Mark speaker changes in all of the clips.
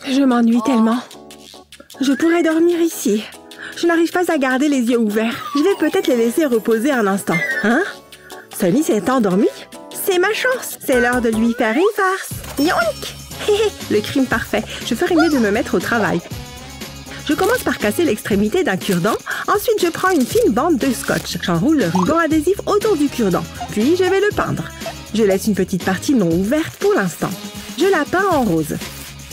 Speaker 1: Je m'ennuie tellement. Je pourrais dormir ici. Je n'arrive pas à garder les yeux ouverts. Je vais peut-être les laisser reposer un instant. Hein? Sunny s'est endormi? C'est ma chance. C'est l'heure de lui faire une farce. Yoink! Le crime parfait. Je ferais mieux de me mettre au travail. Je commence par casser l'extrémité d'un cure-dent. Ensuite, je prends une fine bande de scotch. J'enroule le ruban adhésif autour du cure-dent. Puis, je vais le peindre. Je laisse une petite partie non ouverte pour l'instant. Je la peins en rose.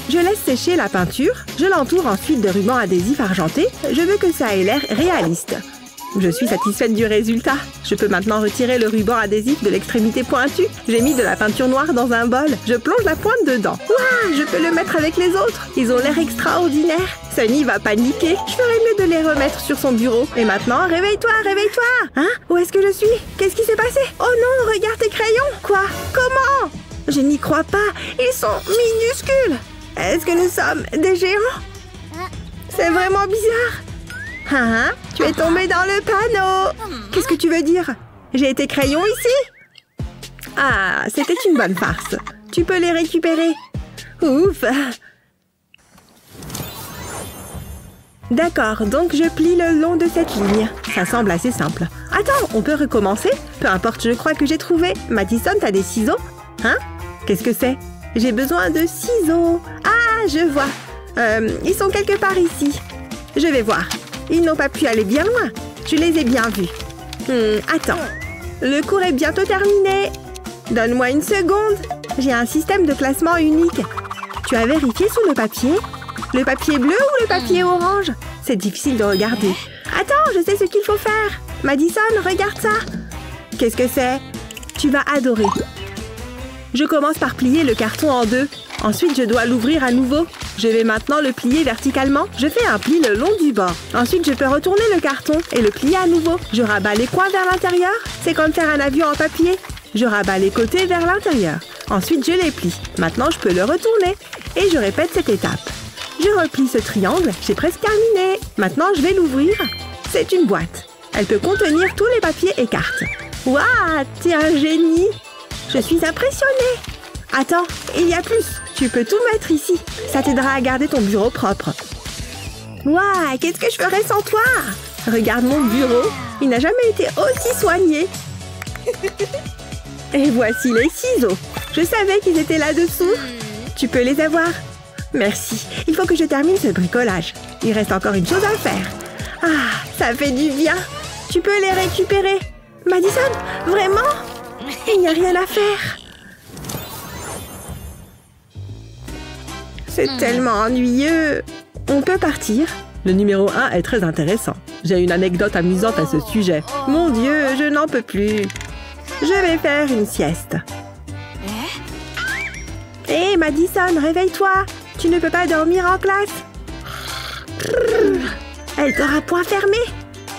Speaker 1: Je laisse sécher la peinture. Je l'entoure ensuite de ruban adhésif argenté. Je veux que ça ait l'air réaliste. Je suis satisfaite du résultat. Je peux maintenant retirer le ruban adhésif de l'extrémité pointue. J'ai mis de la peinture noire dans un bol. Je plonge la pointe dedans. Ouah, je peux le mettre avec les autres. Ils ont l'air extraordinaires. Sunny va paniquer. Je ferais mieux de les remettre sur son bureau. Et maintenant, réveille-toi, réveille-toi. Hein? Où est-ce que je suis? Qu'est-ce qui s'est passé? Oh non, regarde tes crayons. Quoi? Comment? Je n'y crois pas. Ils sont minuscules. Est-ce que nous sommes des géants? C'est vraiment bizarre. Hein? Tu es tombé dans le panneau. Qu'est-ce que tu veux dire? J'ai été crayon ici? Ah, c'était une bonne farce. Tu peux les récupérer. Ouf! D'accord, donc je plie le long de cette ligne. Ça semble assez simple. Attends, on peut recommencer? Peu importe, je crois que j'ai trouvé. Madison, t'as des ciseaux? Hein? Qu'est-ce que c'est? J'ai besoin de ciseaux. Ah, je vois. Ils sont quelque part ici. Je vais voir. Ils n'ont pas pu aller bien loin. Je les ai bien vus. Attends. Le cours est bientôt terminé. Donne-moi une seconde. J'ai un système de classement unique. Tu as vérifié sur le papier? Le papier bleu ou le papier orange? C'est difficile de regarder. Attends, je sais ce qu'il faut faire. Madison, regarde ça. Qu'est-ce que c'est? Tu vas adorer. Je commence par plier le carton en deux. Ensuite, je dois l'ouvrir à nouveau. Je vais maintenant le plier verticalement. Je fais un pli le long du bord. Ensuite, je peux retourner le carton et le plier à nouveau. Je rabats les coins vers l'intérieur. C'est comme faire un avion en papier. Je rabats les côtés vers l'intérieur. Ensuite, je les plie. Maintenant, je peux le retourner. Et je répète cette étape. Je replie ce triangle. J'ai presque terminé. Maintenant, je vais l'ouvrir. C'est une boîte. Elle peut contenir tous les papiers et cartes. Waouh, t'es un génie! Je suis impressionnée. Attends, il y a plus. Tu peux tout mettre ici. Ça t'aidera à garder ton bureau propre. Waouh, qu'est-ce que je ferais sans toi? Regarde mon bureau. Il n'a jamais été aussi soigné. Et voici les ciseaux. Je savais qu'ils étaient là-dessous. Tu peux les avoir. Merci. Il faut que je termine ce bricolage. Il reste encore une chose à faire. Ah, ça fait du bien. Tu peux les récupérer. Madison, vraiment? Il n'y a rien à faire. C'est tellement ennuyeux. On peut partir. Le numéro 1 est très intéressant. J'ai une anecdote amusante à ce sujet. Mon Dieu, je n'en peux plus. Je vais faire une sieste. Hé, Madison, réveille-toi. Tu ne peux pas dormir en classe. Elle dort à point fermé.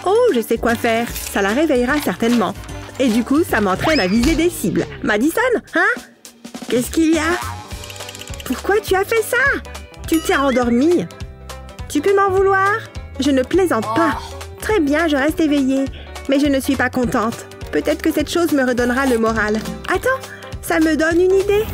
Speaker 1: Oh, je sais quoi faire. Ça la réveillera certainement. Et du coup, ça m'entraîne à viser des cibles. Madison, hein? Qu'est-ce qu'il y a? Pourquoi tu as fait ça? Tu t'es endormie. Tu peux m'en vouloir? Je ne plaisante pas. Très bien, je reste éveillée. Mais je ne suis pas contente. Peut-être que cette chose me redonnera le moral. Attends, ça me donne une idée.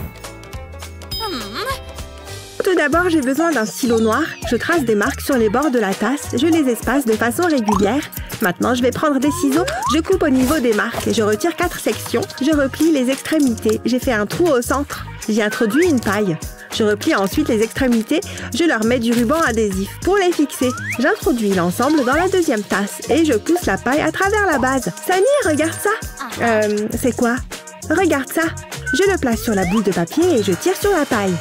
Speaker 1: Tout d'abord, j'ai besoin d'un stylo noir. Je trace des marques sur les bords de la tasse. Je les espace de façon régulière. Maintenant, je vais prendre des ciseaux. Je coupe au niveau des marques. Je retire 4 sections. Je replie les extrémités. J'ai fait un trou au centre. J'y introduis une paille. Je replie ensuite les extrémités. Je leur mets du ruban adhésif pour les fixer. J'introduis l'ensemble dans la deuxième tasse et je pousse la paille à travers la base. Sunny, regarde ça. C'est quoi? Regarde ça. Je le place sur la boule de papier et je tire sur la paille.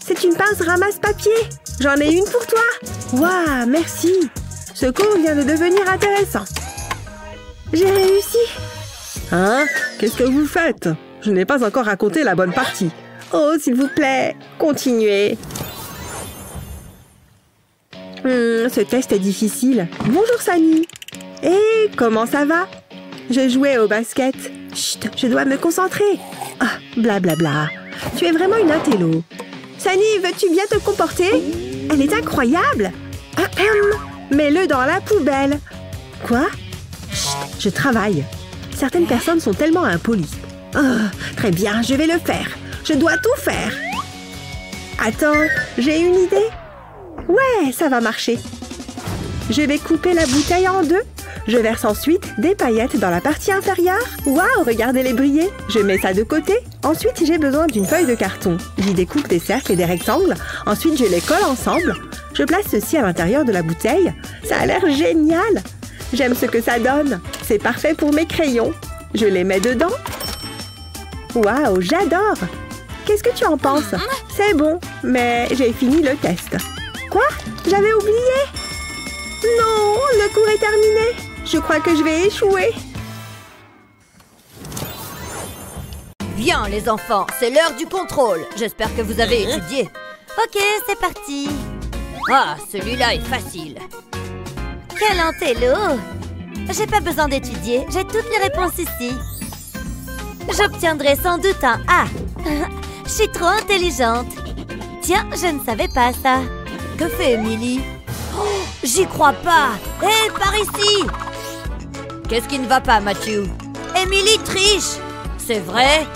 Speaker 1: C'est une pince ramasse-papier. J'en ai une pour toi. Waouh, merci. Ce cours vient de devenir intéressant. J'ai réussi. Hein? Qu'est-ce que vous faites? Je n'ai pas encore raconté la bonne partie. Oh, s'il vous plaît, continuez. Ce test est difficile. Bonjour, Sunny. Et comment ça va? Je jouais au basket. Chut, je dois me concentrer. Ah, blablabla. Tu es vraiment une intello. Sunny, veux-tu bien te comporter? Elle est incroyable. Mets-le dans la poubelle. Quoi? Chut, je travaille. Certaines personnes sont tellement impolies. Oh, très bien, je vais le faire. Je dois tout faire. Attends, j'ai une idée. Ouais, ça va marcher. Je vais couper la bouteille en deux. Je verse ensuite des paillettes dans la partie inférieure. Waouh, regardez-les briller. Je mets ça de côté. Ensuite, j'ai besoin d'une feuille de carton. J'y découpe des cercles et des rectangles. Ensuite, je les colle ensemble. Je place ceci à l'intérieur de la bouteille. Ça a l'air génial. J'aime ce que ça donne. C'est parfait pour mes crayons. Je les mets dedans. Waouh, j'adore. Qu'est-ce que tu en penses? C'est bon, mais j'ai fini le test. Quoi? J'avais oublié? Non, le cours est terminé. Je crois que je vais échouer.
Speaker 2: Bien, les enfants, c'est l'heure du contrôle. J'espère que vous avez étudié.
Speaker 3: Ok, c'est parti.
Speaker 2: Ah, celui-là est facile.
Speaker 3: Quel intello! J'ai pas besoin d'étudier, j'ai toutes les réponses ici. J'obtiendrai sans doute un A. Je suis trop intelligente. Tiens, je ne savais pas ça.
Speaker 2: Que fait Emily? Oh, j'y crois pas. Hé, par ici! Qu'est-ce qui ne va pas, Matthew? Emily triche! C'est vrai?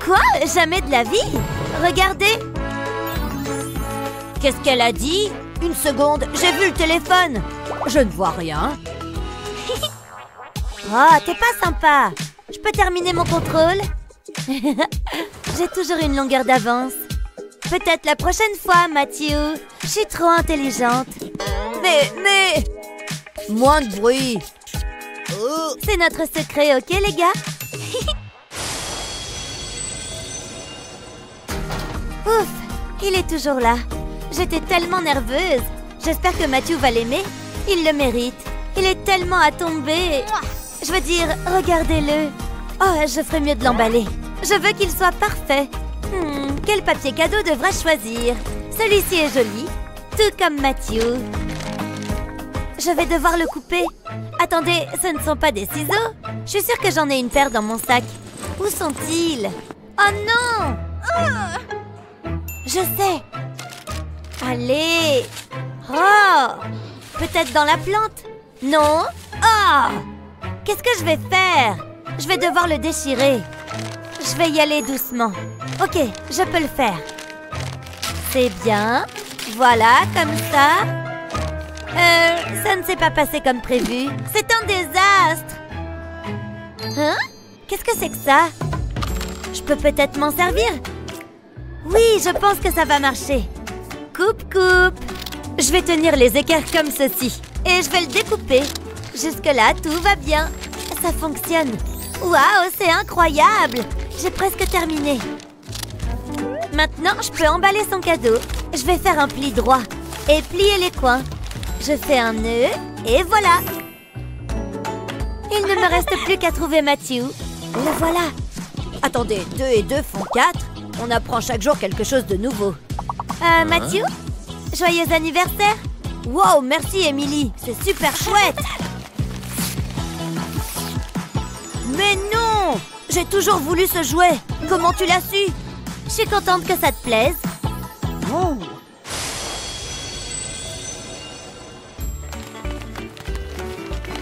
Speaker 3: Quoi? Jamais de la vie? Regardez!
Speaker 2: Qu'est-ce qu'elle a dit? Une seconde, j'ai vu le téléphone. Je ne vois rien.
Speaker 3: Oh, t'es pas sympa. Je peux terminer mon contrôle? J'ai toujours une longueur d'avance. Peut-être la prochaine fois, Matthew. Je suis trop intelligente.
Speaker 2: Mais... Moins de bruit.
Speaker 3: C'est notre secret, ok, les gars? Ouf, il est toujours là. J'étais tellement nerveuse. J'espère que Matthew va l'aimer. Il le mérite. Il est tellement à tomber. Je veux dire, regardez-le. Oh, je ferais mieux de l'emballer. Je veux qu'il soit parfait. Quel papier cadeau devrais-je choisir? Celui-ci est joli, tout comme Matthew. Je vais devoir le couper. Attendez, ce ne sont pas des ciseaux? Je suis sûre que j'en ai une paire dans mon sac. Où sont-ils? Oh non! Je sais. Allez! Oh! Peut-être dans la plante? Non? Oh! Qu'est-ce que je vais faire? Je vais devoir le déchirer. Je vais y aller doucement. Ok, je peux le faire. C'est bien. Voilà, comme ça. Ça ne s'est pas passé comme prévu. C'est un désastre. Hein? Qu'est-ce que c'est que ça? Je peux peut-être m'en servir? Oui, je pense que ça va marcher. Coupe, coupe. Je vais tenir les équerres comme ceci. Et je vais le découper. Jusque-là, tout va bien. Ça fonctionne. Waouh, c'est incroyable. J'ai presque terminé. Maintenant, je peux emballer son cadeau. Je vais faire un pli droit et plier les coins. Je fais un nœud et voilà. Il ne me reste plus qu'à trouver Matthew. Le voilà.
Speaker 2: Attendez, 2 et 2 font 4. On apprend chaque jour quelque chose de nouveau.
Speaker 3: Matthew? Joyeux anniversaire!
Speaker 2: Wow, merci Emily. C'est super chouette. Mais non! J'ai toujours voulu ce jouet. Comment tu l'as su?
Speaker 3: Je suis contente que ça te plaise.
Speaker 2: Oh.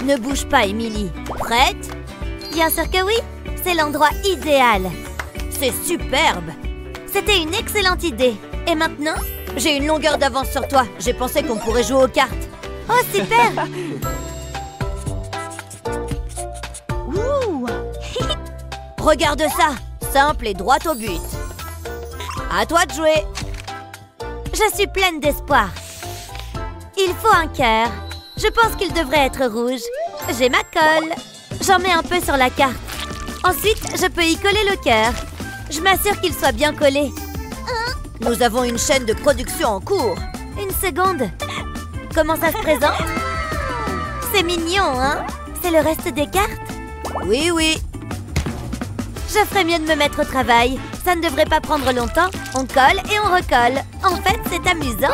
Speaker 2: Ne bouge pas, Emily. Prête?
Speaker 3: Bien sûr que oui. C'est l'endroit idéal.
Speaker 2: C'est superbe.
Speaker 3: C'était une excellente idée. Et maintenant?
Speaker 2: J'ai une longueur d'avance sur toi. J'ai pensé qu'on pourrait jouer aux cartes.
Speaker 3: Oh, super!
Speaker 2: Regarde ça. Simple et droit au but. À toi de jouer.
Speaker 3: Je suis pleine d'espoir. Il faut un cœur. Je pense qu'il devrait être rouge. J'ai ma colle. J'en mets un peu sur la carte. Ensuite, je peux y coller le cœur. Je m'assure qu'il soit bien collé.
Speaker 2: Nous avons une chaîne de production en cours.
Speaker 3: Une seconde. Comment ça se présente? C'est mignon, hein? C'est le reste des cartes?
Speaker 2: Oui, oui.
Speaker 3: Je ferais mieux de me mettre au travail. Ça ne devrait pas prendre longtemps. On colle et on recolle. En fait, c'est amusant.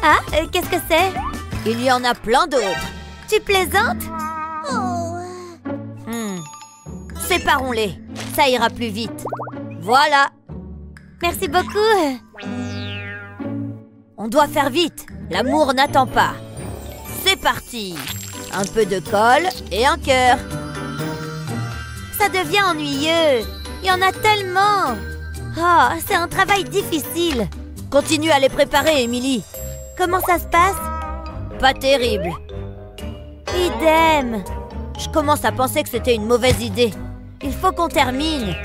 Speaker 3: Ah, qu'est-ce que c'est?
Speaker 2: Il y en a plein d'autres.
Speaker 3: Tu plaisantes?
Speaker 2: Séparons-les. Ça ira plus vite. Voilà.
Speaker 3: Merci beaucoup.
Speaker 2: On doit faire vite. L'amour n'attend pas. C'est parti. Un peu de colle et un cœur.
Speaker 3: Ça devient ennuyeux. Il y en a tellement. Oh, c'est un travail difficile.
Speaker 2: Continue à les préparer, Emily.
Speaker 3: Comment ça se passe?
Speaker 2: Pas terrible.
Speaker 3: Idem.
Speaker 2: Je commence à penser que c'était une mauvaise idée. Il faut qu'on termine.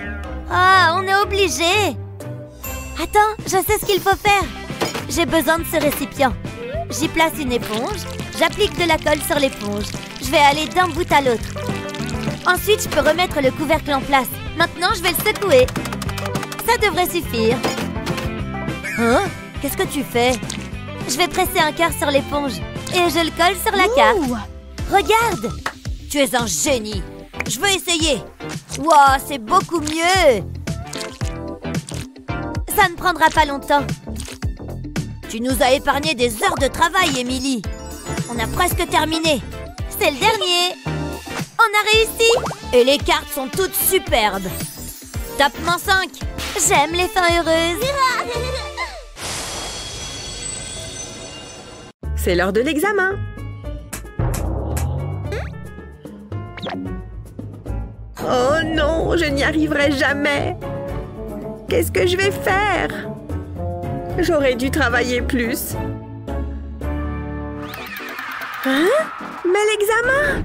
Speaker 3: Ah, on est obligé. Attends, je sais ce qu'il faut faire. J'ai besoin de ce récipient. J'y place une éponge. J'applique de la colle sur l'éponge. Je vais aller d'un bout à l'autre. Ensuite, je peux remettre le couvercle en place. Maintenant, je vais le secouer. Ça devrait suffire.
Speaker 2: Hein? Qu'est-ce que tu fais?
Speaker 3: Je vais presser un cœur sur l'éponge. Et je le colle sur la carte. Regarde!
Speaker 2: Tu es un génie. Je veux essayer. Waouh, c'est beaucoup mieux.
Speaker 3: Ça ne prendra pas longtemps.
Speaker 2: Tu nous as épargné des heures de travail, Emily. On a presque terminé.
Speaker 3: C'est le dernier. On a réussi.
Speaker 2: Et les cartes sont toutes superbes. Tapement 5.
Speaker 3: J'aime les fins heureuses.
Speaker 1: C'est l'heure de l'examen. Oh non, je n'y arriverai jamais. Qu'est-ce que je vais faire? J'aurais dû travailler plus. Hein? Mais l'examen?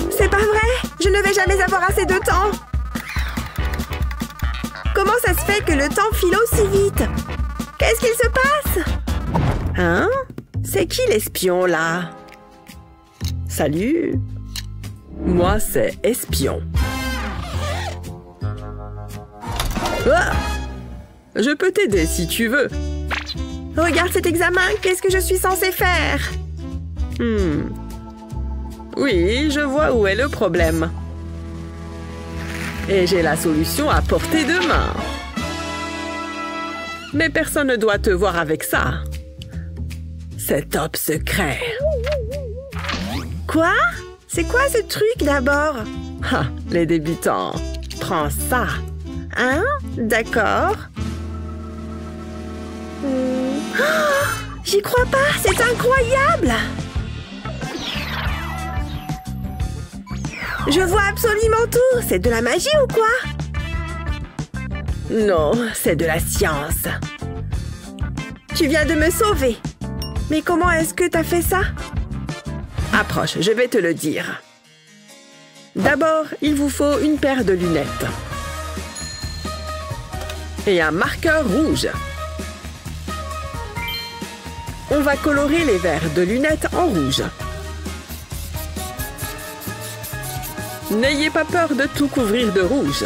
Speaker 1: C'est pas vrai! Je ne vais jamais avoir assez de temps! Comment ça se fait que le temps file aussi vite? Qu'est-ce qu'il se passe? Hein? C'est qui l'espion, là? Salut! Moi, c'est Espion. Ah! Je peux t'aider si tu veux. Regarde cet examen, qu'est-ce que je suis censée faire? Oui, je vois où est le problème. Et j'ai la solution à portée de main. Mais personne ne doit te voir avec ça. C'est top secret. Quoi? C'est quoi ce truc d'abord? Ah, les débutants. Prends ça. Hein? D'accord. Oh, j'y crois pas, c'est incroyable! Je vois absolument tout. C'est de la magie ou quoi? Non, c'est de la science. Tu viens de me sauver. Mais comment est-ce que t'as fait ça? Approche, je vais te le dire. D'abord, il vous faut une paire de lunettes. Et un marqueur rouge. On va colorer les verres de lunettes en rouge. N'ayez pas peur de tout couvrir de rouge.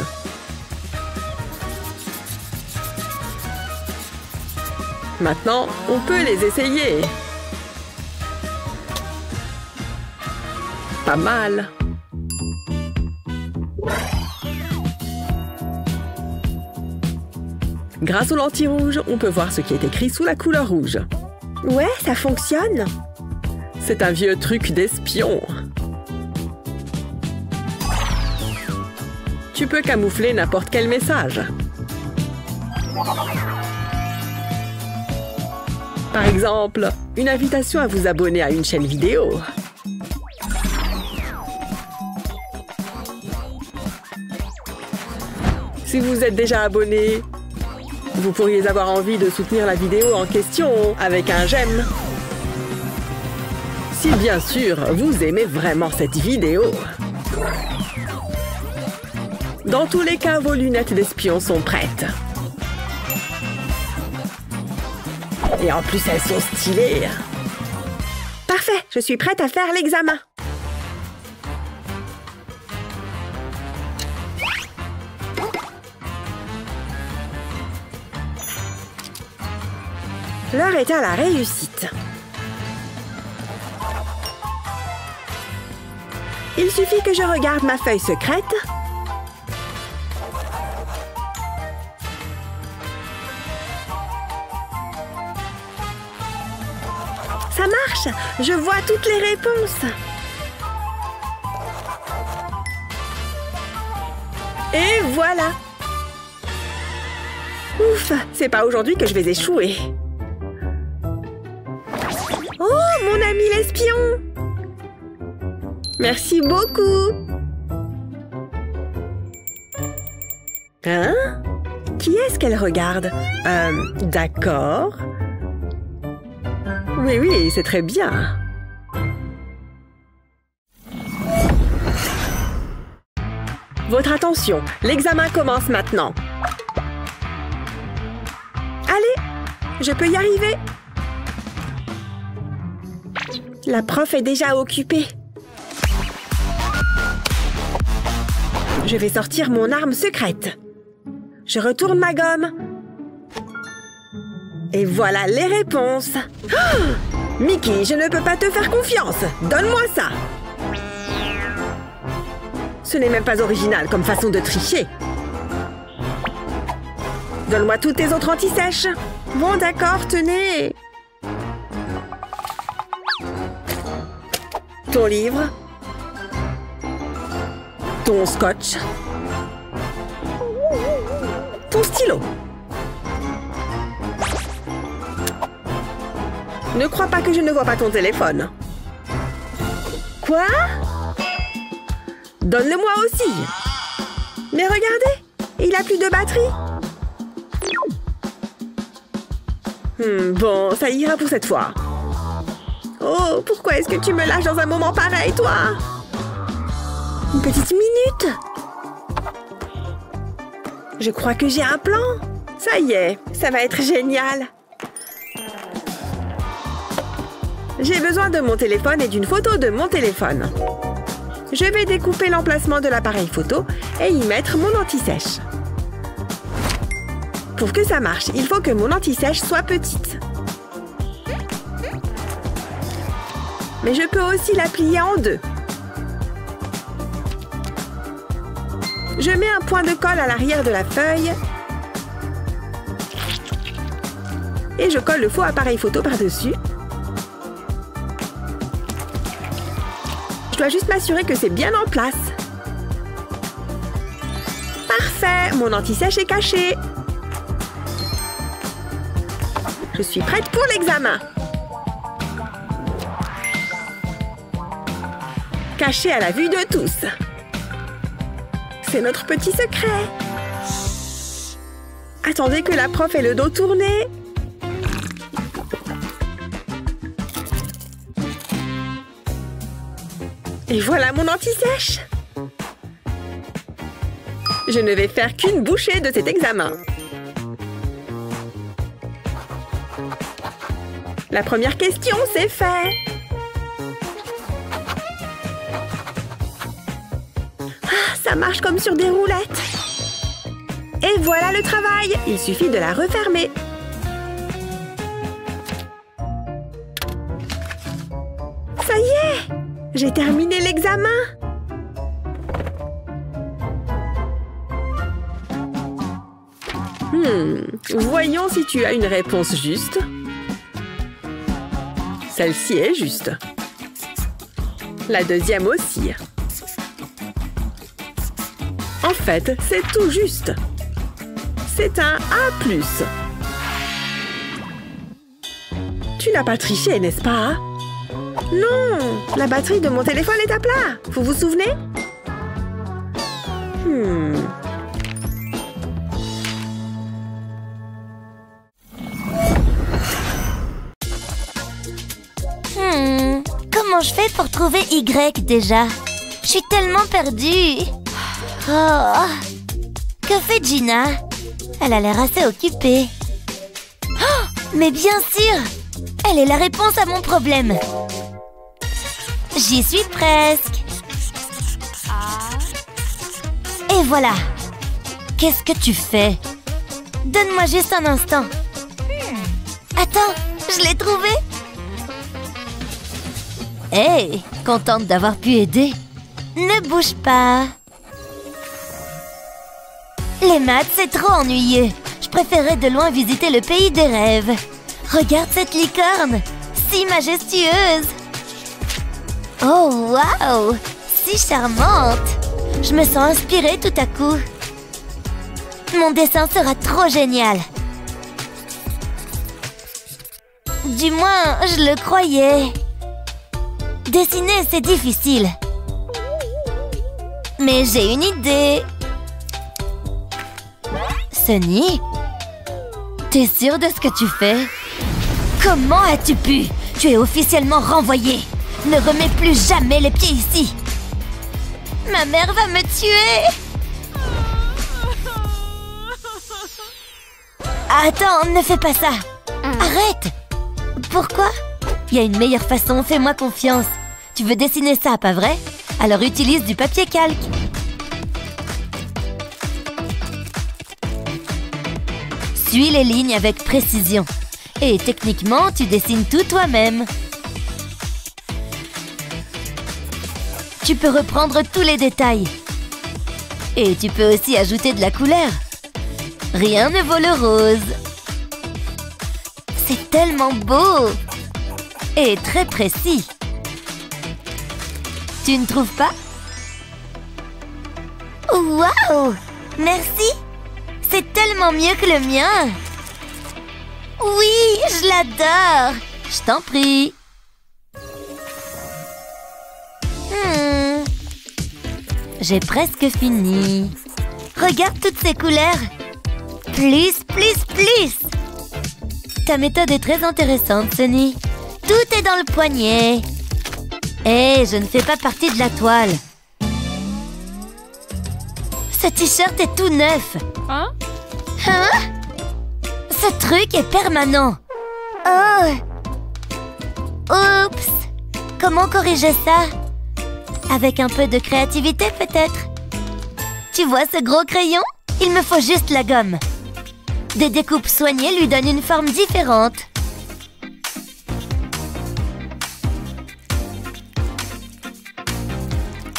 Speaker 1: Maintenant, on peut les essayer. Pas mal. Grâce aux lentilles rouges, on peut voir ce qui est écrit sous la couleur rouge. Ouais, ça fonctionne. C'est un vieux truc d'espion. Tu peux camoufler n'importe quel message. Par exemple, une invitation à vous abonner à une chaîne vidéo. Si vous êtes déjà abonné, vous pourriez avoir envie de soutenir la vidéo en question avec un j'aime. Si bien sûr, vous aimez vraiment cette vidéo. Dans tous les cas, vos lunettes d'espion sont prêtes. Et en plus, elles sont stylées. Parfait, je suis prête à faire l'examen. L'heure est à la réussite. Il suffit que je regarde ma feuille secrète. Ça marche! Je vois toutes les réponses. Et voilà! Ouf! C'est pas aujourd'hui que je vais échouer. Oh, mon ami l'espion! Merci beaucoup! Hein? Qui est-ce qu'elle regarde? D'accord. Oui, oui, c'est très bien. Votre attention, l'examen commence maintenant. Allez, je peux y arriver. La prof est déjà occupée. Je vais sortir mon arme secrète. Je retourne ma gomme. Et voilà les réponses. Oh, Mickey, je ne peux pas te faire confiance. Donne-moi ça. Ce n'est même pas original comme façon de tricher. Donne-moi toutes tes autres anti-sèches. Bon, d'accord, tenez. Ton livre. Ton scotch. Ton stylo. Ne crois pas que je ne vois pas ton téléphone. Quoi? Donne-le-moi aussi. Mais regardez, il a plus de batterie. Bon, ça ira pour cette fois. Oh, pourquoi est-ce que tu me lâches dans un moment pareil, toi? Une petite minute. Je crois que j'ai un plan. Ça y est, ça va être génial. J'ai besoin de mon téléphone et d'une photo de mon téléphone. Je vais découper l'emplacement de l'appareil photo et y mettre mon anti-sèche. Pour que ça marche, il faut que mon anti-sèche soit petite. Mais je peux aussi la plier en deux. Je mets un point de colle à l'arrière de la feuille et je colle le faux appareil photo par-dessus. Je dois juste m'assurer que c'est bien en place. Parfait, mon anti-sèche est caché. Je suis prête pour l'examen. Caché à la vue de tous. C'est notre petit secret. Attendez que la prof ait le dos tourné. Et voilà mon anti-sèche. Je ne vais faire qu'une bouchée de cet examen. La première question, c'est fait. Ah, ça marche comme sur des roulettes. Et voilà le travail. Il suffit de la refermer. Ça y est, j'ai terminé l'examen. Voyons si tu as une réponse juste. Celle-ci est juste. La deuxième aussi. En fait, c'est tout juste. C'est un A+. Tu n'as pas triché, n'est-ce pas? Non, la batterie de mon téléphone est à plat. Vous vous souvenez?
Speaker 3: Comment je fais pour trouver Y déjà? Je suis tellement perdue. Oh. Que fait Gina? Elle a l'air assez occupée. Oh, mais bien sûr! Elle est la réponse à mon problème. J'y suis presque. Et voilà. Qu'est-ce que tu fais? Donne-moi juste un instant. Attends, je l'ai trouvé. Hey, contente d'avoir pu aider. Ne bouge pas. Les maths, c'est trop ennuyeux. Je préférerais de loin visiter le pays des rêves. Regarde cette licorne, si majestueuse. Oh, waouh, si charmante. Je me sens inspirée tout à coup. Mon dessin sera trop génial. Du moins, je le croyais. Dessiner, c'est difficile. Mais j'ai une idée. Sunny? T'es sûre de ce que tu fais? Comment as-tu pu? Tu es officiellement renvoyée. Ne remets plus jamais les pieds ici. Ma mère va me tuer. Attends, ne fais pas ça. Arrête. Pourquoi? Il y a une meilleure façon, fais-moi confiance. Tu veux dessiner ça, pas vrai? Alors utilise du papier calque. Suis les lignes avec précision. Et techniquement, tu dessines tout toi-même. Tu peux reprendre tous les détails. Et tu peux aussi ajouter de la couleur. Rien ne vaut le rose. C'est tellement beau. Et très précis. Tu ne trouves pas? Waouh! Merci! C'est tellement mieux que le mien! Oui, je l'adore! Je t'en prie! J'ai presque fini. Regarde toutes ces couleurs! Plus, plus, plus! Ta méthode est très intéressante, Sunny. Tout est dans le poignet. Hé, je ne fais pas partie de la toile. Ce t-shirt est tout neuf. Hein? Ce truc est permanent. Oh! Oups! Comment corriger ça? Avec un peu de créativité, peut-être? Tu vois ce gros crayon? Il me faut juste la gomme. Des découpes soignées lui donnent une forme différente.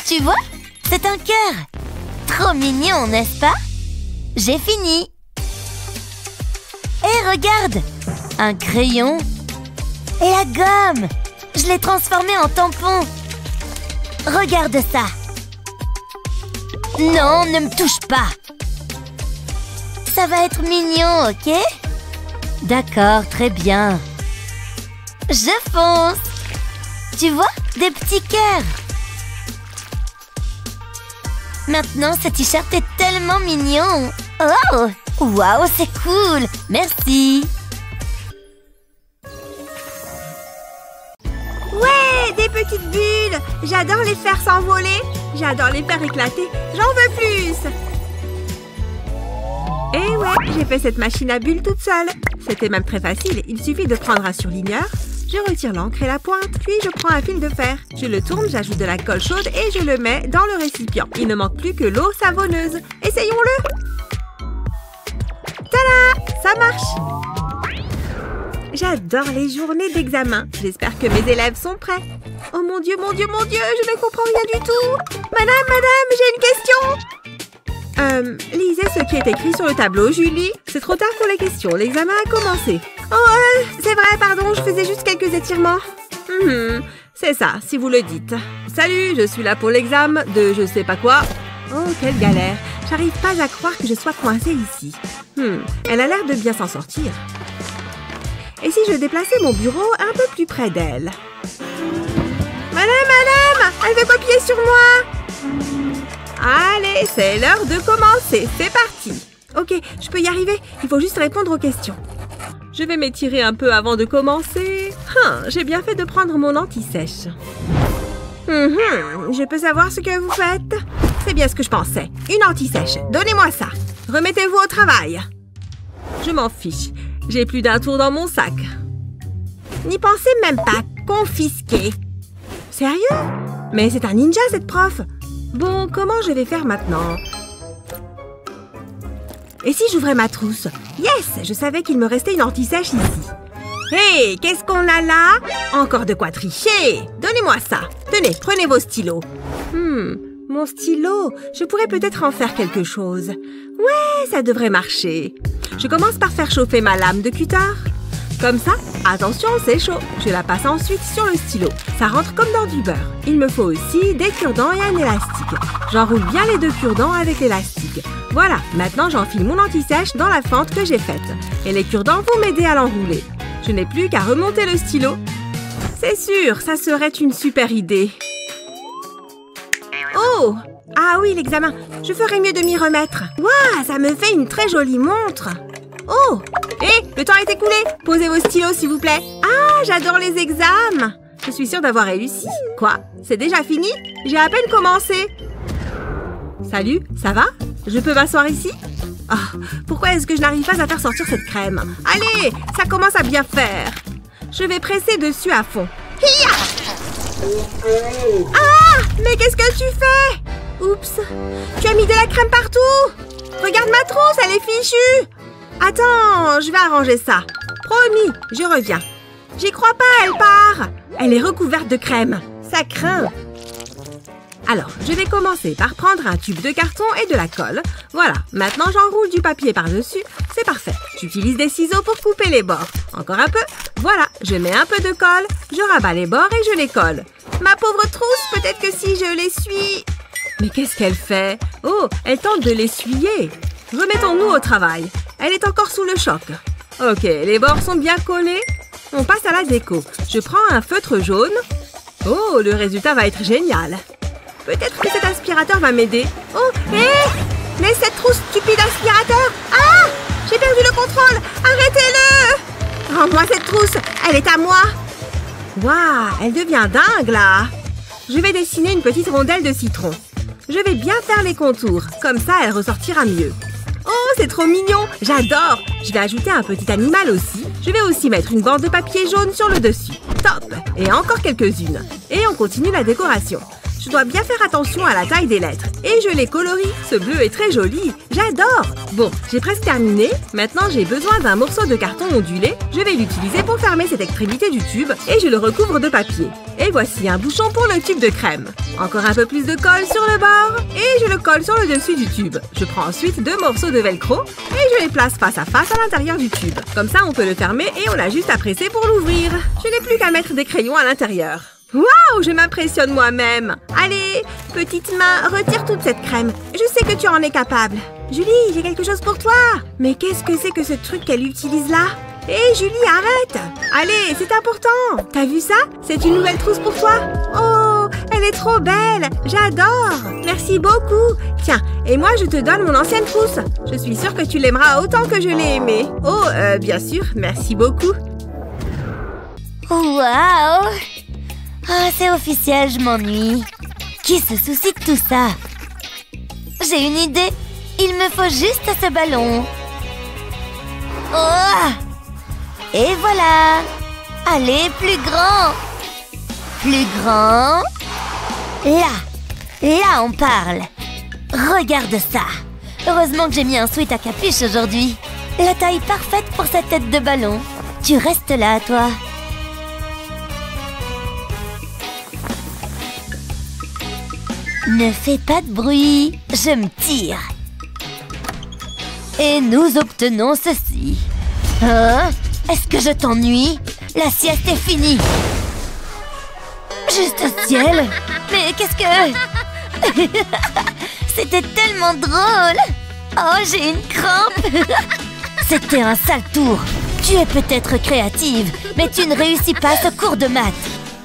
Speaker 3: Tu vois? C'est un cœur. Trop mignon, n'est-ce pas? J'ai fini. Hé, regarde! Un crayon. Et la gomme! Je l'ai transformé en tampon. Regarde ça. Non, ne me touche pas. Ça va être mignon, ok? D'accord, très bien. Je fonce. Tu vois? Des petits cœurs. Maintenant, ce t-shirt est tellement mignon. Oh! Waouh, c'est cool. Merci.
Speaker 1: Ouais, des petites bulles. J'adore les faire s'envoler. J'adore les faire éclater. J'en veux plus. Et ouais, j'ai fait cette machine à bulles toute seule. C'était même très facile. Il suffit de prendre un surligneur. Je retire l'encre et la pointe, puis je prends un fil de fer. Je le tourne, j'ajoute de la colle chaude et je le mets dans le récipient. Il ne manque plus que l'eau savonneuse. Essayons-le. Tada! Ça marche! J'adore les journées d'examen. J'espère que mes élèves sont prêts. Oh mon Dieu, mon Dieu, mon Dieu, je ne comprends rien du tout. Madame, j'ai une question. Lisez ce qui est écrit sur le tableau, Julie. C'est trop tard pour les questions. L'examen a commencé. Oh, c'est vrai, pardon, je faisais juste quelques étirements. C'est ça, si vous le dites. Salut, je suis là pour l'examen de je sais pas quoi. Oh, quelle galère. J'arrive pas à croire que je sois coincée ici. Elle a l'air de bien s'en sortir. Et si je déplaçais mon bureau un peu plus près d'elle? Madame, elle veut copier sur moi. Allez, c'est l'heure de commencer. C'est parti. Ok, je peux y arriver. Il faut juste répondre aux questions. Je vais m'étirer un peu avant de commencer. J'ai bien fait de prendre mon anti-sèche. Je peux savoir ce que vous faites? C'est bien ce que je pensais. Une anti-sèche. Donnez-moi ça. Remettez-vous au travail. Je m'en fiche. J'ai plus d'un tour dans mon sac. N'y pensez même pas. Confisqué. Sérieux? Mais c'est un ninja, cette prof. Bon, comment je vais faire maintenant? Et si j'ouvrais ma trousse? Yes! Je savais qu'il me restait une anti-sèche ici. Hé! Qu'est-ce qu'on a là? Encore de quoi tricher! Donnez-moi ça! Tenez, prenez vos stylos. Mon stylo! Je pourrais peut-être en faire quelque chose. Ouais, ça devrait marcher. Je commence par faire chauffer ma lame de cutter. Comme ça, attention, c'est chaud. Je la passe ensuite sur le stylo. Ça rentre comme dans du beurre. Il me faut aussi des cure-dents et un élastique. J'enroule bien les deux cure-dents avec l'élastique. Voilà, maintenant j'enfile mon anti-sèche dans la fente que j'ai faite. Et les cure-dents vont m'aider à l'enrouler. Je n'ai plus qu'à remonter le stylo. C'est sûr, ça serait une super idée. Oh! Ah oui, l'examen. Je ferais mieux de m'y remettre. Waouh, ça me fait une très jolie montre. Oh, hé, le temps est écoulé. Posez vos stylos, s'il vous plaît. Ah, j'adore les examens. Je suis sûre d'avoir réussi. Quoi? C'est déjà fini? J'ai à peine commencé. Salut, ça va? Je peux m'asseoir ici? Oh, pourquoi est-ce que je n'arrive pas à faire sortir cette crème? Allez, ça commence à bien faire. Je vais presser dessus à fond. Hiya! Ah! Mais qu'est-ce que tu fais? Oups! Tu as mis de la crème partout! Regarde ma trousse, elle est fichue! Attends, je vais arranger ça. Promis, je reviens. J'y crois pas, elle part! Elle est recouverte de crème. Ça craint. Alors, je vais commencer par prendre un tube de carton et de la colle. Voilà, maintenant j'enroule du papier par-dessus. C'est parfait. J'utilise des ciseaux pour couper les bords. Encore un peu. Voilà, je mets un peu de colle, je rabats les bords et je les colle. Ma pauvre trousse, peut-être que si je l'essuie... Mais qu'est-ce qu'elle fait? Oh, elle tente de l'essuyer. Remettons-nous au travail. Elle est encore sous le choc. Ok, les bords sont bien collés. On passe à la déco. Je prends un feutre jaune. Oh, le résultat va être génial. Peut-être que cet aspirateur va m'aider. Oh, hé! Mais cette trousse stupide aspirateur! Ah! J'ai perdu le contrôle! Arrêtez-le! Rends-moi cette trousse! Elle est à moi! Waouh! Elle devient dingue, là! Je vais dessiner une petite rondelle de citron. Je vais bien faire les contours. Comme ça, elle ressortira mieux. Oh, c'est trop mignon! J'adore! Je vais ajouter un petit animal aussi. Je vais aussi mettre une bande de papier jaune sur le dessus. Top! Et encore quelques-unes. Et on continue la décoration. Je dois bien faire attention à la taille des lettres. Et je les colorie. Ce bleu est très joli. J'adore! Bon, j'ai presque terminé. Maintenant, j'ai besoin d'un morceau de carton ondulé. Je vais l'utiliser pour fermer cette extrémité du tube. Et je le recouvre de papier. Et voici un bouchon pour le tube de crème. Encore un peu plus de colle sur le bord. Et je le colle sur le dessus du tube. Je prends ensuite 2 morceaux de velcro. Et je les place face à face à l'intérieur du tube. Comme ça, on peut le fermer et on a juste à presser pour l'ouvrir. Je n'ai plus qu'à mettre des crayons à l'intérieur. Waouh, je m'impressionne moi-même. Allez, petite main, retire toute cette crème. Je sais que tu en es capable. Julie, j'ai quelque chose pour toi. Mais qu'est-ce que c'est que ce truc qu'elle utilise là? Hé, Julie, arrête. Allez, c'est important. T'as vu ça? C'est une nouvelle trousse pour toi. Oh, elle est trop belle. J'adore. Merci beaucoup. Tiens, et moi, je te donne mon ancienne trousse. Je suis sûre que tu l'aimeras autant que je l'ai aimée. Oh, bien sûr, merci beaucoup.
Speaker 3: Waouh! Ah, c'est officiel, je m'ennuie. Qui se soucie de tout ça? J'ai une idée. Il me faut juste ce ballon. Oh! Et voilà! Allez, plus grand! Plus grand! Là, on parle. Regarde ça. Heureusement que j'ai mis un sweat à capuche aujourd'hui. La taille parfaite pour sa tête de ballon. Tu restes là, toi. Ne fais pas de bruit, je me tire. Et nous obtenons ceci. Hein? Est-ce que je t'ennuie? La sieste est finie. Juste au ciel. Mais qu'est-ce que... C'était tellement drôle. Oh, j'ai une crampe. C'était un sale tour. Tu es peut-être créative, mais tu ne réussis pas ce cours de maths.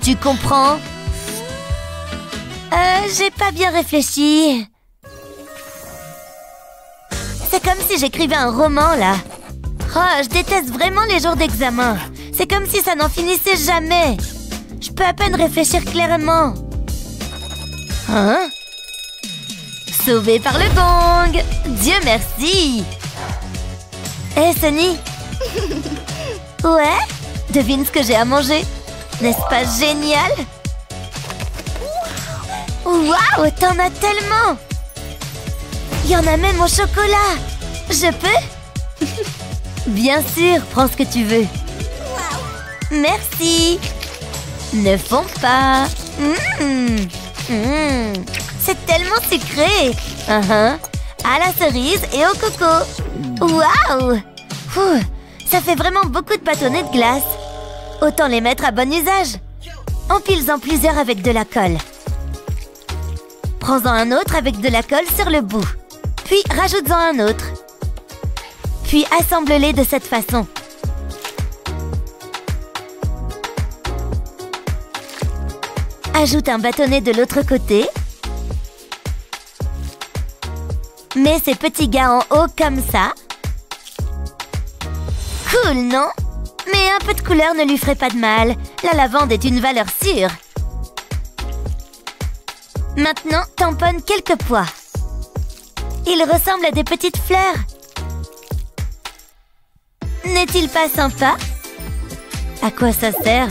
Speaker 3: Tu comprends? J'ai pas bien réfléchi. C'est comme si j'écrivais un roman, là. Oh, je déteste vraiment les jours d'examen. C'est comme si ça n'en finissait jamais. Je peux à peine réfléchir clairement. Hein? Sauvé par le gong. Dieu merci. Hé, Sunny. Ouais? Devine ce que j'ai à manger. N'est-ce pas génial? Waouh, t'en as tellement! Il y en a même au chocolat! Je peux? Bien sûr, prends ce que tu veux. Merci! Ne fonds pas! C'est tellement sucré! À la cerise et au coco! Waouh! Ça fait vraiment beaucoup de bâtonnets de glace. Autant les mettre à bon usage. Empile-en plusieurs avec de la colle. Prends-en un autre avec de la colle sur le bout. Puis rajoute-en un autre. Puis assemble-les de cette façon. Ajoute un bâtonnet de l'autre côté. Mets ces petits gars en haut comme ça. Cool, non? Mais un peu de couleur ne lui ferait pas de mal. La lavande est une valeur sûre. Maintenant, tamponne quelques pois. Il ressemble à des petites fleurs. N'est-il pas sympa? À quoi ça sert?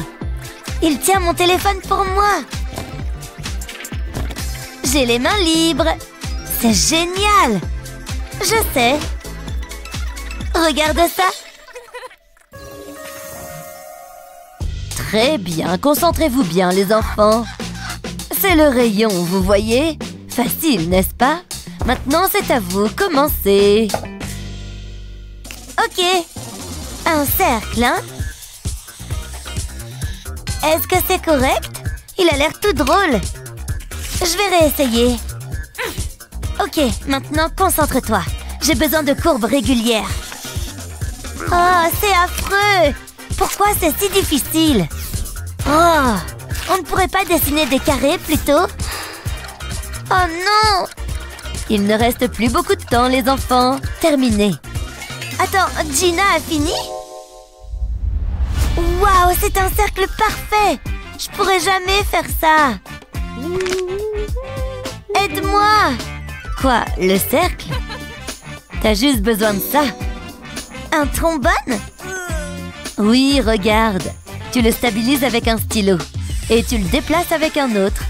Speaker 3: Il tient mon téléphone pour moi. J'ai les mains libres. C'est génial. Je sais. Regarde ça.
Speaker 2: Très bien, concentrez-vous bien les enfants. C'est le rayon, vous voyez? Facile, n'est-ce pas? Maintenant, c'est à vous, commencez.
Speaker 3: Ok. Un cercle, hein? Est-ce que c'est correct? Il a l'air tout drôle. Je vais réessayer. Ok, maintenant concentre-toi. J'ai besoin de courbes régulières. Oh, c'est affreux! Pourquoi c'est si difficile? Oh, on ne pourrait pas dessiner des carrés plutôt? Oh non!
Speaker 2: Il ne reste plus beaucoup de temps, les enfants. Terminé.
Speaker 3: Attends, Gina a fini? Waouh, c'est un cercle parfait! Je pourrais jamais faire ça! Aide-moi!
Speaker 2: Quoi, le cercle? T'as juste besoin de ça.
Speaker 3: Un trombone?
Speaker 2: Oui, regarde. Tu le stabilises avec un stylo. Et tu le déplaces avec un autre.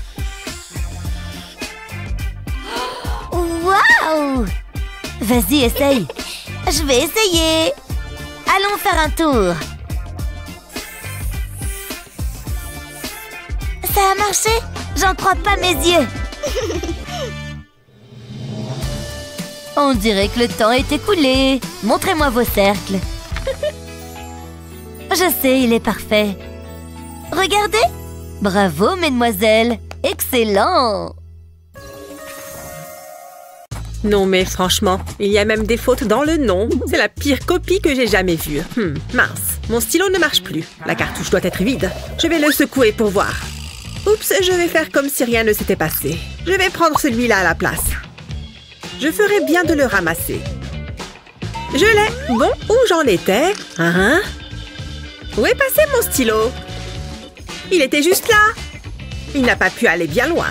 Speaker 3: Waouh!
Speaker 2: Vas-y, essaye.
Speaker 3: Je vais essayer! Allons faire un tour! Ça a marché? J'en crois pas mes yeux!
Speaker 2: On dirait que le temps est écoulé. Montrez-moi vos cercles. Je sais, il est parfait.
Speaker 3: Regardez!
Speaker 2: Bravo, mesdemoiselles. Excellent!
Speaker 1: Non mais franchement, il y a même des fautes dans le nom. C'est la pire copie que j'ai jamais vue. Mince, mon stylo ne marche plus. La cartouche doit être vide. Je vais le secouer pour voir. Oups, je vais faire comme si rien ne s'était passé. Je vais prendre celui-là à la place. Je ferais bien de le ramasser. Je l'ai. Bon, où j'en étais? Où est passé mon stylo? Il était juste là. Il n'a pas pu aller bien loin.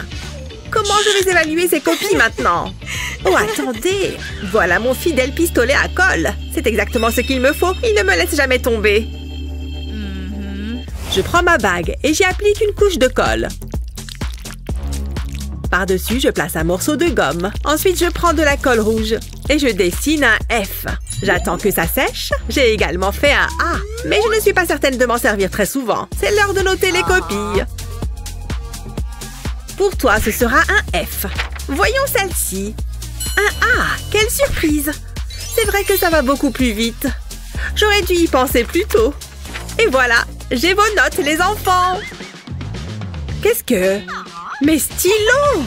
Speaker 1: Comment je vais évaluer ces copies maintenant? Oh, attendez! Voilà mon fidèle pistolet à colle. C'est exactement ce qu'il me faut. Il ne me laisse jamais tomber. Je prends ma bague et j'y applique une couche de colle. Par-dessus, je place un morceau de gomme. Ensuite, je prends de la colle rouge et je dessine un F. J'attends que ça sèche. J'ai également fait un A. Mais je ne suis pas certaine de m'en servir très souvent. C'est l'heure de noter les copies. Pour toi, ce sera un F. Voyons celle-ci. Un A. Quelle surprise! C'est vrai que ça va beaucoup plus vite. J'aurais dû y penser plus tôt. Et voilà, j'ai vos notes, les enfants. Qu'est-ce que... Mes stylos!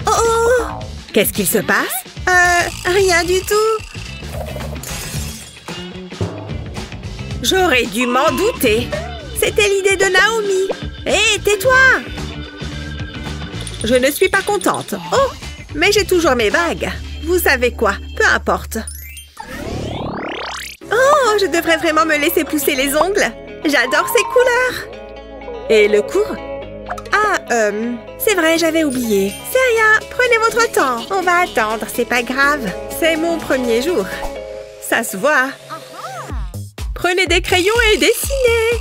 Speaker 1: Oh oh! Qu'est-ce qu'il se passe? Rien du tout. J'aurais dû m'en douter. C'était l'idée de Naomi. Hé, tais-toi! Je ne suis pas contente. Oh! Mais j'ai toujours mes bagues. Vous savez quoi? Peu importe. Oh, je devrais vraiment me laisser pousser les ongles. J'adore ces couleurs. Et le cours? Ah, c'est vrai, j'avais oublié. C'est rien, prenez votre temps. On va attendre, c'est pas grave. C'est mon premier jour. Ça se voit. Prenez des crayons et dessinez.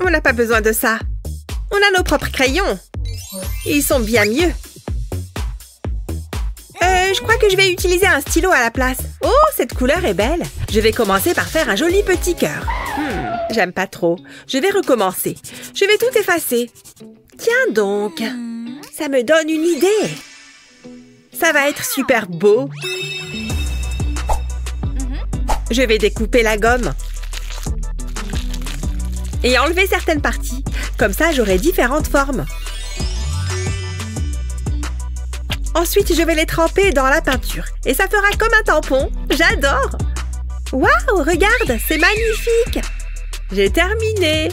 Speaker 1: On n'a pas besoin de ça. On a nos propres crayons. Ils sont bien mieux. Je crois que je vais utiliser un stylo à la place. Oh, cette couleur est belle. Je vais commencer par faire un joli petit cœur. J'aime pas trop. Je vais recommencer. Je vais tout effacer. Tiens donc. Ça me donne une idée. Ça va être super beau. Je vais découper la gomme. Et enlever certaines parties. Comme ça, j'aurai différentes formes. Ensuite, je vais les tremper dans la peinture. Et ça fera comme un tampon. J'adore! Waouh, regarde, c'est magnifique! J'ai terminé.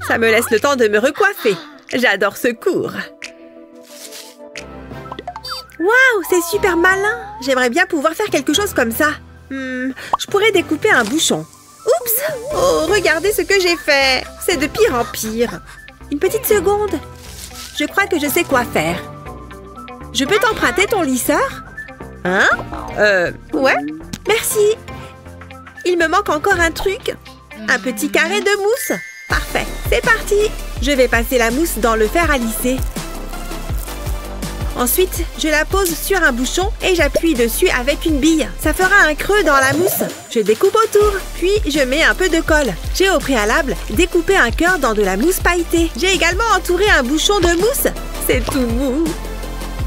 Speaker 1: Ça me laisse le temps de me recoiffer. J'adore ce cours. Waouh, c'est super malin. J'aimerais bien pouvoir faire quelque chose comme ça. Je pourrais découper un bouchon. Oups! Oh, regardez ce que j'ai fait. C'est de pire en pire. Une petite seconde. Je crois que je sais quoi faire. Je peux t'emprunter ton lisseur? Hein? Ouais. Merci. Il me manque encore un truc. Un petit carré de mousse. Parfait, c'est parti. Je vais passer la mousse dans le fer à lisser. Ensuite, je la pose sur un bouchon et j'appuie dessus avec une bille. Ça fera un creux dans la mousse. Je découpe autour, puis je mets un peu de colle. J'ai au préalable découpé un cœur dans de la mousse pailletée. J'ai également entouré un bouchon de mousse. C'est tout mou.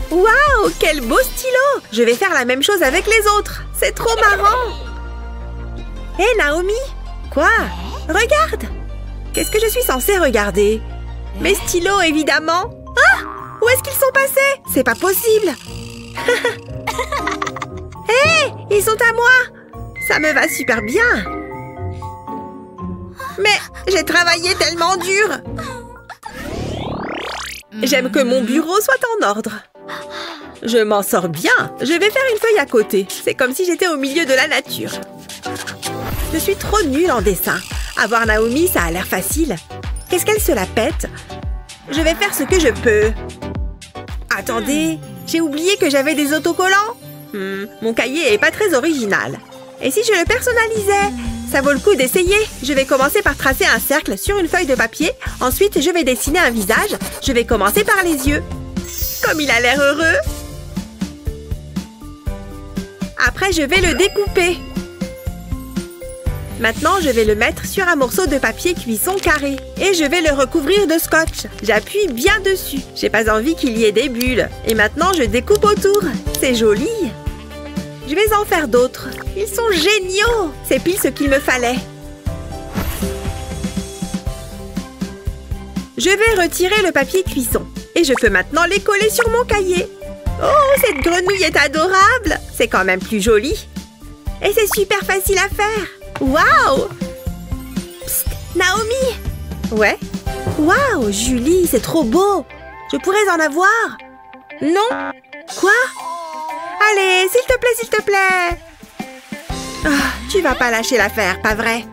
Speaker 1: Waouh, quel beau stylo! Je vais faire la même chose avec les autres. C'est trop marrant. Hé, Naomi! Quoi? Regarde! Qu'est-ce que je suis censée regarder? Mes stylos, évidemment. Ah! Où est-ce qu'ils sont passés? C'est pas possible. Hé! Ils sont à moi! Ça me va super bien. Mais j'ai travaillé tellement dur. J'aime que mon bureau soit en ordre. Je m'en sors bien. Je vais faire une feuille à côté. C'est comme si j'étais au milieu de la nature. Je suis trop nulle en dessin. Avoir Naomi, ça a l'air facile. Qu'est-ce qu'elle se la pète? Je vais faire ce que je peux. Attendez, j'ai oublié que j'avais des autocollants. Mon cahier est pas très original. Et si je le personnalisais? Ça vaut le coup d'essayer. Je vais commencer par tracer un cercle sur une feuille de papier. Ensuite, je vais dessiner un visage. Je vais commencer par les yeux. Comme il a l'air heureux. Après, je vais le découper. Maintenant, je vais le mettre sur un morceau de papier cuisson carré. Et je vais le recouvrir de scotch. J'appuie bien dessus. J'ai pas envie qu'il y ait des bulles. Et maintenant, je découpe autour. C'est joli. Je vais en faire d'autres. Ils sont géniaux. C'est pile ce qu'il me fallait. Je vais retirer le papier cuisson. Et je peux maintenant les coller sur mon cahier. Oh, cette grenouille est adorable. C'est quand même plus joli. Et c'est super facile à faire. Waouh! Psst, Naomi! Ouais? Waouh, Julie, c'est trop beau! Je pourrais en avoir? Non? Quoi? Allez, s'il te plaît! Oh, tu vas pas lâcher l'affaire, pas vrai?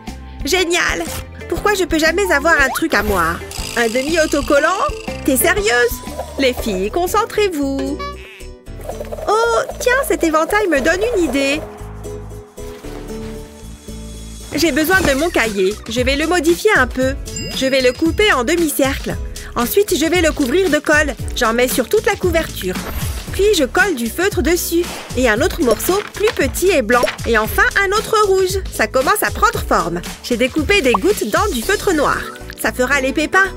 Speaker 1: Génial! Pourquoi je peux jamais avoir un truc à moi? Un demi-autocollant? T'es sérieuse? Les filles, concentrez-vous! Oh, tiens, cet éventail me donne une idée! J'ai besoin de mon cahier. Je vais le modifier un peu. Je vais le couper en demi-cercle. Ensuite, je vais le couvrir de colle. J'en mets sur toute la couverture. Puis, je colle du feutre dessus. Et un autre morceau plus petit et blanc. Et enfin, un autre rouge. Ça commence à prendre forme. J'ai découpé des gouttes dans du feutre noir. Ça fera les pépins.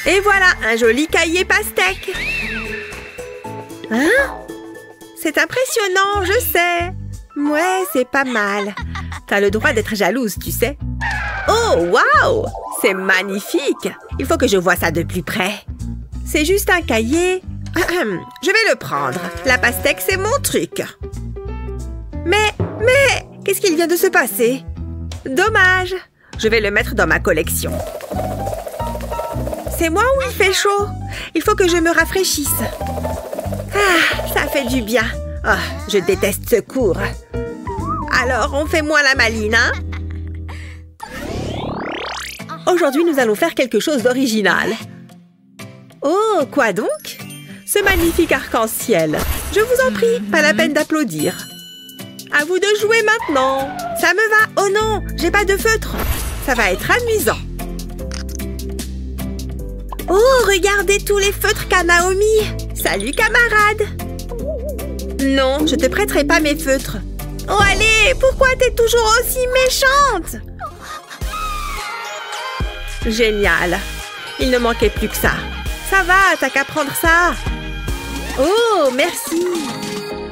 Speaker 1: Et voilà, un joli cahier pastèque. Hein? C'est impressionnant, je sais. Ouais, c'est pas mal. T'as le droit d'être jalouse, tu sais. Oh, waouh! C'est magnifique! Il faut que je voie ça de plus près. C'est juste un cahier. Je vais le prendre. La pastèque, c'est mon truc. Mais, qu'est-ce qu'il vient de se passer? Dommage. Je vais le mettre dans ma collection. C'est moi ou il fait chaud? Il faut que je me rafraîchisse. Ah, ça fait du bien. Oh, je déteste ce cours. Alors, on fait moins la maline, hein? Aujourd'hui, nous allons faire quelque chose d'original. Oh, quoi donc? Ce magnifique arc-en-ciel. Je vous en prie, pas la peine d'applaudir. À vous de jouer maintenant. Ça me va. Oh non, j'ai pas de feutre. Ça va être amusant. Oh, regardez tous les feutres qu'a Naomi. Salut, camarade. Non, je te prêterai pas mes feutres. Oh, allez, pourquoi t'es toujours aussi méchante? Génial. Il ne manquait plus que ça. Ça va, t'as qu'à prendre ça. Oh, merci.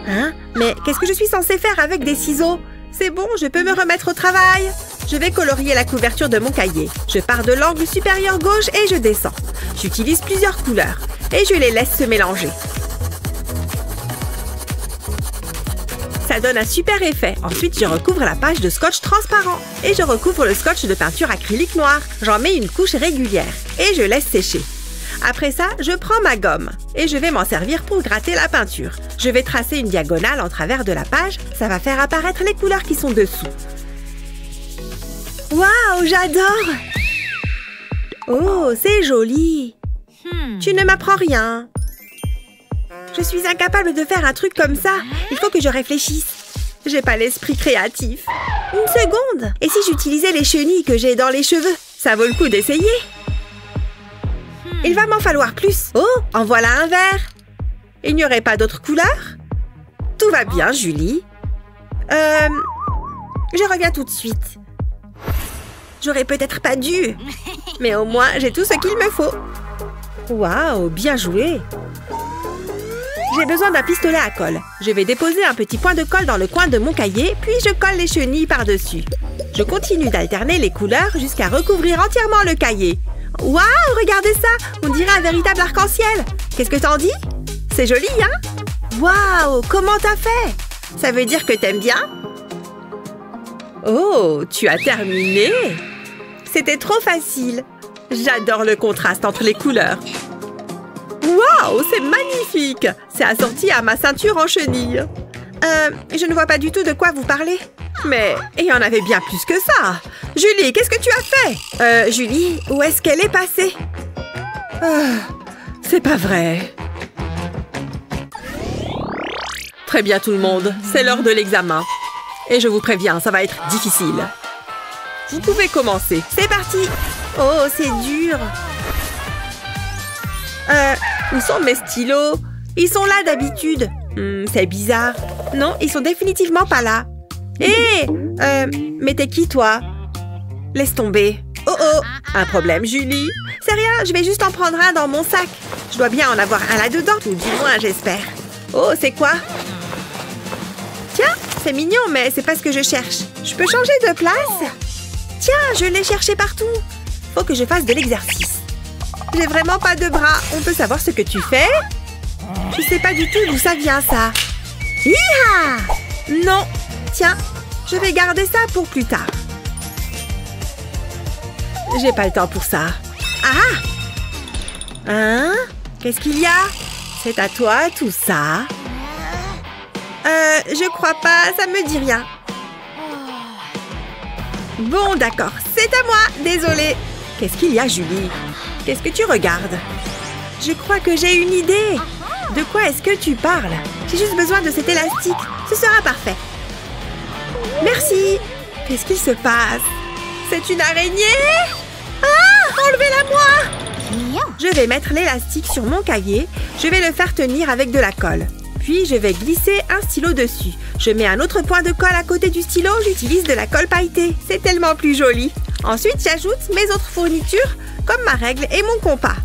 Speaker 1: Hein? Mais qu'est-ce que je suis censée faire avec des ciseaux? C'est bon, je peux me remettre au travail. Je vais colorier la couverture de mon cahier. Je pars de l'angle supérieur gauche et je descends. J'utilise plusieurs couleurs et je les laisse se mélanger. Ça donne un super effet. Ensuite, je recouvre la page de scotch transparent. Et je recouvre le scotch de peinture acrylique noire. J'en mets une couche régulière. Et je laisse sécher. Après ça, je prends ma gomme et je vais m'en servir pour gratter la peinture. Je vais tracer une diagonale en travers de la page. Ça va faire apparaître les couleurs qui sont dessous. Waouh, j'adore! Oh, c'est joli! Tu ne m'apprends rien. Je suis incapable de faire un truc comme ça. Il faut que je réfléchisse. J'ai pas l'esprit créatif. Une seconde! Et si j'utilisais les chenilles que j'ai dans les cheveux? Ça vaut le coup d'essayer. Il va m'en falloir plus. Oh, en voilà un vert. Il n'y aurait pas d'autres couleurs? Tout va bien, Julie. Je reviens tout de suite. J'aurais peut-être pas dû. Mais au moins, j'ai tout ce qu'il me faut. Waouh, bien joué. J'ai besoin d'un pistolet à colle. Je vais déposer un petit point de colle dans le coin de mon cahier, puis je colle les chenilles par-dessus. Je continue d'alterner les couleurs jusqu'à recouvrir entièrement le cahier. Waouh, regardez ça! On dirait un véritable arc-en-ciel. Qu'est-ce que t'en dis? C'est joli, hein? Waouh, comment t'as fait? Ça veut dire que t'aimes bien? Oh, tu as terminé? C'était trop facile. J'adore le contraste entre les couleurs. Waouh, c'est magnifique! C'est assorti à ma ceinture en chenille. Je ne vois pas du tout de quoi vous parlez. Mais il y en avait bien plus que ça. Julie, qu'est-ce que tu as fait? Julie, où est-ce qu'elle est passée? C'est pas vrai. Très bien tout le monde, c'est l'heure de l'examen. Et je vous préviens, ça va être difficile. Vous pouvez commencer. C'est parti! Oh, c'est dur. Où sont mes stylos? Ils sont là d'habitude. C'est bizarre. Non, ils sont définitivement pas là. Hé! Mais t'es qui, toi? Laisse tomber. Oh oh! Un problème, Julie? C'est rien, je vais juste en prendre un dans mon sac. Je dois bien en avoir un là-dedans, tout du moins, j'espère. Oh, c'est quoi? Tiens, c'est mignon, mais c'est pas ce que je cherche. Je peux changer de place? Tiens, je l'ai cherché partout. Faut que je fasse de l'exercice. J'ai vraiment pas de bras. On peut savoir ce que tu fais? Je sais pas du tout d'où ça vient, ça. Hi-ha! Non. Tiens, je vais garder ça pour plus tard. J'ai pas le temps pour ça. Ah! Hein? Qu'est-ce qu'il y a? C'est à toi, tout ça? Je crois pas, ça me dit rien. Bon, d'accord, c'est à moi, désolée. Qu'est-ce qu'il y a, Julie? Qu'est-ce que tu regardes? Je crois que j'ai une idée. De quoi est-ce que tu parles? J'ai juste besoin de cet élastique. Ce sera parfait. Merci. Qu'est-ce qu'il se passe? C'est une araignée? Ah! Enlevez-la-moi! Je vais mettre l'élastique sur mon cahier. Je vais le faire tenir avec de la colle. Puis, je vais glisser un stylo dessus. Je mets un autre point de colle à côté du stylo. J'utilise de la colle pailletée. C'est tellement plus joli. Ensuite, j'ajoute mes autres fournitures, comme ma règle et mon compas.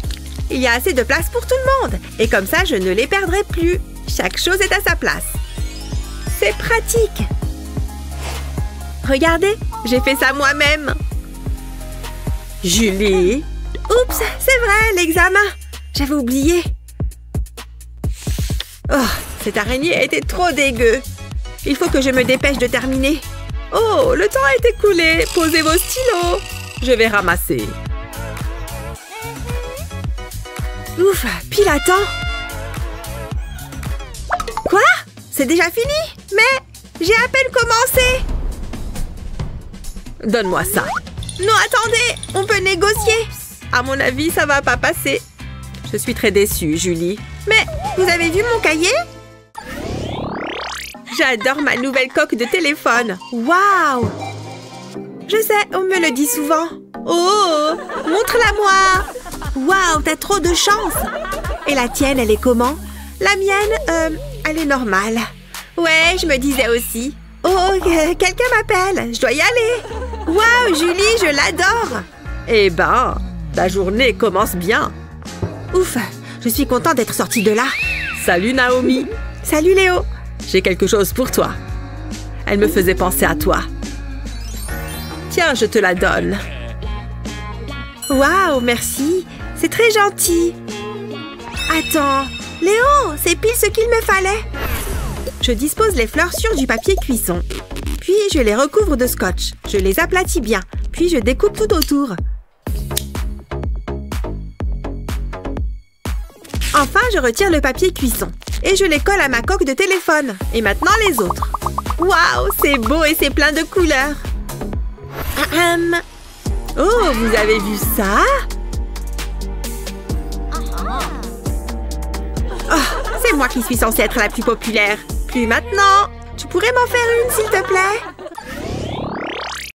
Speaker 1: Il y a assez de place pour tout le monde. Et comme ça, je ne les perdrai plus. Chaque chose est à sa place. C'est pratique. Regardez, j'ai fait ça moi-même. Julie. Oups, c'est vrai, l'examen. J'avais oublié. Oh, cette araignée a été trop dégueu. Il faut que je me dépêche de terminer. Oh, le temps est écoulé. Posez vos stylos. Je vais ramasser. Ouf, pile à temps. Quoi? C'est déjà fini? Mais j'ai à peine commencé. Donne-moi ça. Non, attendez, on peut négocier. À mon avis, ça va pas passer. Je suis très déçue, Julie. Mais vous avez vu mon cahier? J'adore ma nouvelle coque de téléphone. Waouh! Je sais, on me le dit souvent. Oh! Montre-la-moi! Waouh, t'as trop de chance! Et la tienne, elle est comment? La mienne, elle est normale. Ouais, je me disais aussi. Oh, quelqu'un m'appelle. Je dois y aller. Waouh, Julie, je l'adore! Eh ben, ta journée commence bien. Ouf, je suis contente d'être sortie de là. Salut, Naomi. Salut, Léo. J'ai quelque chose pour toi. Elle me faisait penser à toi. Tiens, je te la donne. Waouh, merci. C'est très gentil. Attends, Léo, c'est pile ce qu'il me fallait. Je dispose les fleurs sur du papier cuisson. Puis, je les recouvre de scotch. Je les aplatis bien. Puis, je découpe tout autour. Enfin, je retire le papier cuisson. Et je les colle à ma coque de téléphone. Et maintenant, les autres. Waouh, c'est beau et c'est plein de couleurs. Oh, vous avez vu ça? Oh, c'est moi qui suis censée être la plus populaire. Plus maintenant. Tu pourrais m'en faire une, s'il te plaît?